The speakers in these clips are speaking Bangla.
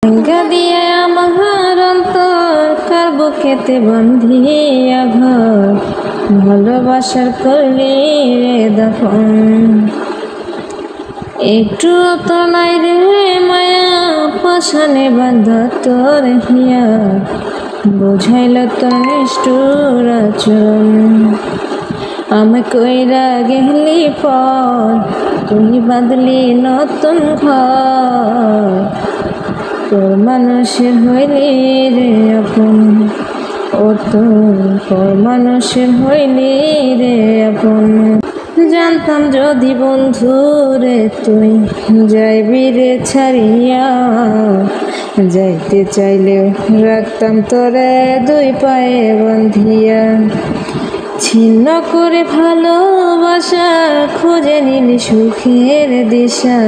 ভাঙ্গা দিয়ে আমার অন্তর কার বুকেতে বান্ধিয়া ঘর ভালোবাসার করলি রে দফন। একটু তো নাই রে মায়া পাশানে বাঁধা তোর হিয়া বুঝাইল তোর নিষ্ঠুর আচরণ। আমি কইরা গেলি পর তুই বাঁধলি নতুন ঘর তোর মানুষের হইলি রে আপন। ও তোর মানুষের হইলি রে আপন। জানতাম যদি বন্ধু রে তুই যাইবি রে ছাড়িয়া, যাইতে চাইলেও রাখতাম তোরে দুই পায়ে বান্ধিয়া। ছিন্ন করে ভালোবাসা খুঁজে নিলি সুখের দিশা,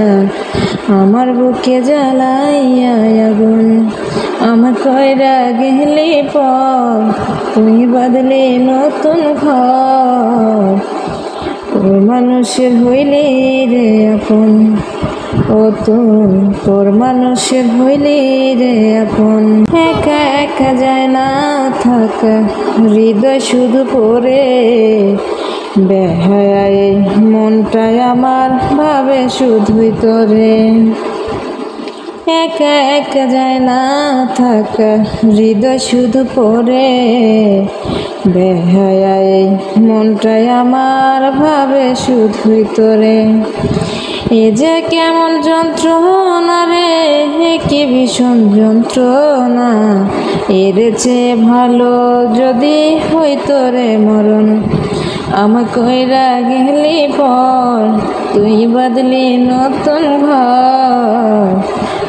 আমার বুকে জ্বালাইয়া আগুন। আমার কইরা গেলি পর তুই বাঁধলি নতুন ঘর তোর মানুষের হইলি রে আপন। ও তোর মানুষের হইলি রে আপন। একা একা যায় না থাকা হৃদয় শুধু পড়ে, বেহায় মনটাই আমার ভাবে শুধুই তোরে। একা একা যায় না থাকা হৃদয় শুধু পড়ে, বেহায় মনটাই আমার ভাবে শুধুই তোরে। এ যে কেমন যন্ত্রণা রে, কি ভীষণ যন্ত্রণা। এর চেয়ে ভালো যদি হইতো রে মরণ। আমার কইরা গেলি পর তুই বাঁধলি নতুন ঘর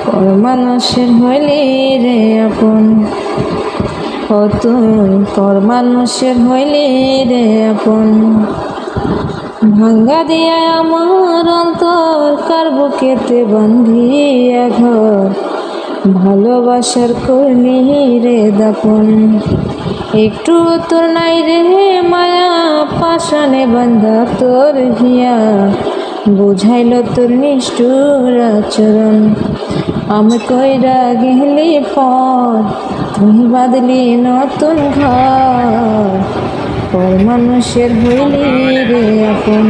তোর মানুষের হইলি রে আপন। ও তোর মানুষের হইলি রে আপন। ভাঙ্গা দিয়া আমার অন্তর কার বুকেতে বান্ধিয়া ঘর ভালোবাসার করলি রে দাপন। একটু তোর নাই রে মায়া পাশানে বান্ধা তোর হিয়া বুঝাইল তোর নিষ্ঠুর আচরণ। আমি কইরা গেলি পর তুই বাঁধলি নতুন ঘর তোর মানুষের হইলি রে আপন।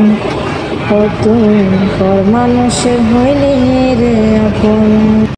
ও তোর মানুষের হইলি রে আপন।